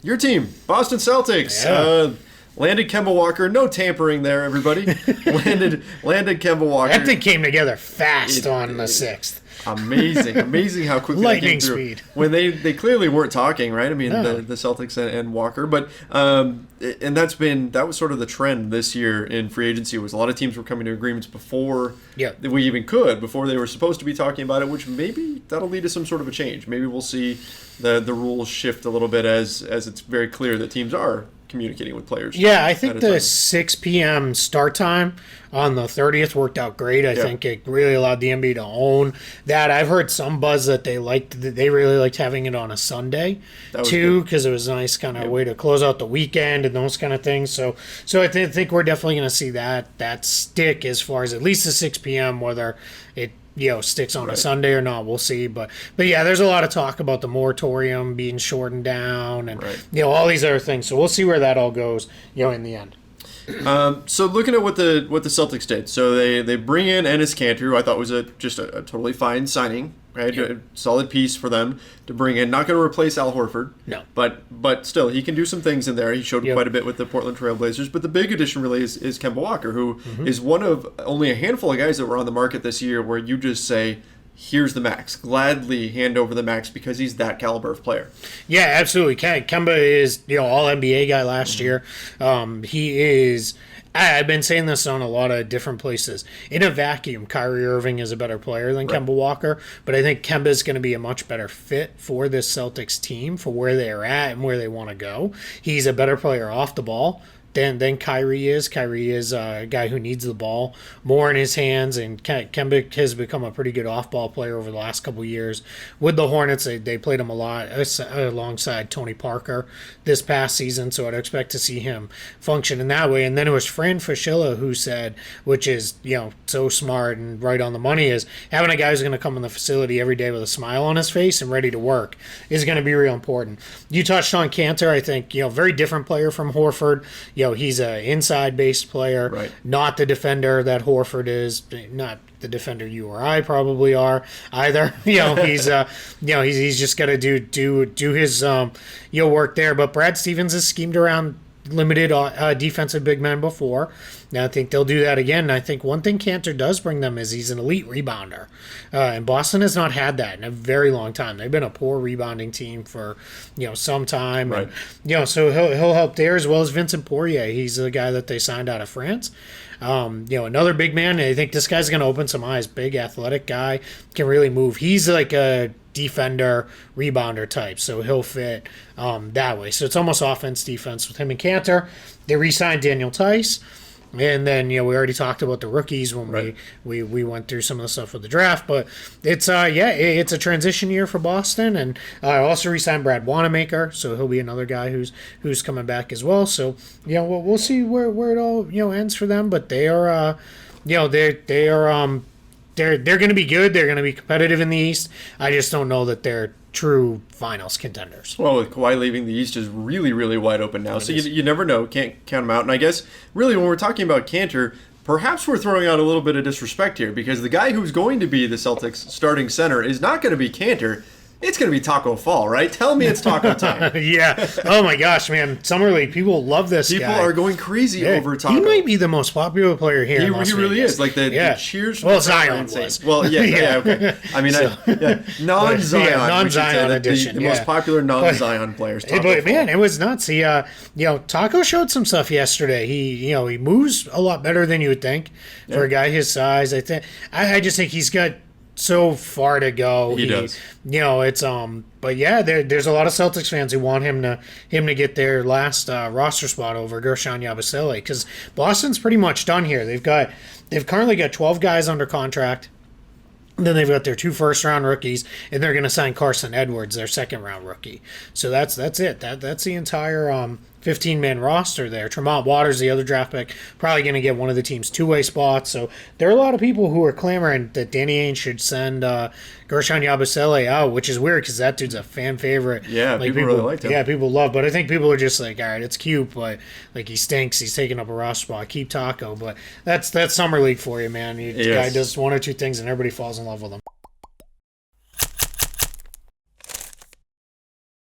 Your team, Boston Celtics. Yeah. Landed Kemba Walker. No tampering there, everybody. landed Kemba Walker. That thing came together fast on the 6th. Amazing how quickly lightning they came through. speed. When they clearly weren't talking, right? I mean, No. the Celtics and Walker, but and that was sort of the trend this year in free agency. Was a lot of teams were coming to agreements before we even before they were supposed to be talking about it, which maybe that'll lead to some sort of a change. Maybe we'll see the rules shift a little bit as it's very clear that teams are communicating with players. Yeah, I think the 6 p.m. start time on the 30th worked out great. I think it really allowed the NBA to own that. I've heard some buzz that they really liked having it on a Sunday too, because it was a nice kind of way to close out the weekend and those kind of things. So I think we're definitely going to see that stick as far as at least the 6 p.m. whether it sticks on a Sunday or not, we'll see. But yeah, there's a lot of talk about the moratorium being shortened down and all these other things. So we'll see where that all goes, in the end. So looking at what the Celtics did, so they bring in Enes Kanter, who I thought was just a totally fine signing, right? A solid piece for them to bring in. Not going to replace Al Horford, no, but still he can do some things in there. He showed quite a bit with the Portland Trail Blazers. But the big addition really is Kemba Walker, who is one of only a handful of guys that were on the market this year where you just say, here's the max. Gladly hand over the max because he's that caliber of player. Yeah, absolutely. Kemba is, all NBA guy last year. He is. I've been saying this on a lot of different places. In a vacuum, Kyrie Irving is a better player than Kemba Walker, but I think Kemba is going to be a much better fit for this Celtics team, for where they are at and where they want to go. He's a better player off the ball than Kyrie is. Kyrie is a guy who needs the ball more in his hands, and Kemba has become a pretty good off-ball player over the last couple of years. With the Hornets, they played him a lot alongside Tony Parker this past season, so I'd expect to see him function in that way. And then it was Fran Fraschilla who said, which is so smart and right on the money, is having a guy who's going to come in the facility every day with a smile on his face and ready to work is going to be real important. You touched on Kanter. I think very different player from Horford. He's an inside-based player, not the defender that Horford is, not the defender you or I probably are either. He's he's just got to do his work there. But Brad Stevens has schemed around limited defensive big men before. Now I think they'll do that again. And I think one thing Kanter does bring them is he's an elite rebounder. And Boston has not had that in a very long time. They've been a poor rebounding team for some time. Right. And, so he'll help there, as well as Vincent Poirier. He's the guy that they signed out of France. Another big man. I think this guy's going to open some eyes. Big, athletic guy, can really move. He's like a defender, rebounder type, so he'll fit that way. So it's almost offense, defense with him and Kanter. They re-signed Daniel Tice. And then, we already talked about the rookies when we went through some of the stuff with the draft. But it's it's a transition year for Boston. And I also re-signed Brad Wanamaker, so he'll be another guy who's coming back as well. So, we'll see where it all, ends for them. But they are, they're going to be good. They're going to be competitive in the East. I just don't know that they're true finals contenders. Well, with Kawhi leaving, the East is really, really wide open now. So you never know. Can't count them out. And I guess, really, when we're talking about Kanter, perhaps we're throwing out a little bit of disrespect here because the guy who's going to be the Celtics starting center is not going to be Kanter. It's going to be Taco Fall, right? Tell me it's taco time. Yeah. Oh, my gosh, man. Summer League, people love this guy. People are going crazy over Taco. He might be the most popular player here in Las He really Vegas. is. Like the cheers from the Zion was. Well, okay. I mean, non-Zion. Non-Zion edition. The most popular non-Zion players. But man, it was nuts. He, Taco showed some stuff yesterday. He moves a lot better than you would think for a guy his size. I just think he's got so far to go. He does. It's but yeah, there's a lot of Celtics fans who want him to get their last roster spot over Gershon Yabusele because Boston's pretty much done here. They've currently got 12 guys under contract. Then they've got their 2 first-round rookies, and they're going to sign Carson Edwards, their second-round rookie. So that's it. That's the entire 15-man roster there. Tremont Waters, the other draft pick, probably going to get one of the team's two-way spots. So there are a lot of people who are clamoring that Danny Ainge should send Gershon Yabusele out, which is weird because that dude's a fan favorite. Yeah, people really liked him. Yeah, people love. But I think people are just like, all right, it's cute, but like he stinks. He's taking up a roster spot. Keep Taco. But that's summer league for you, man. Guy does 1 or 2 things and everybody falls in love with him.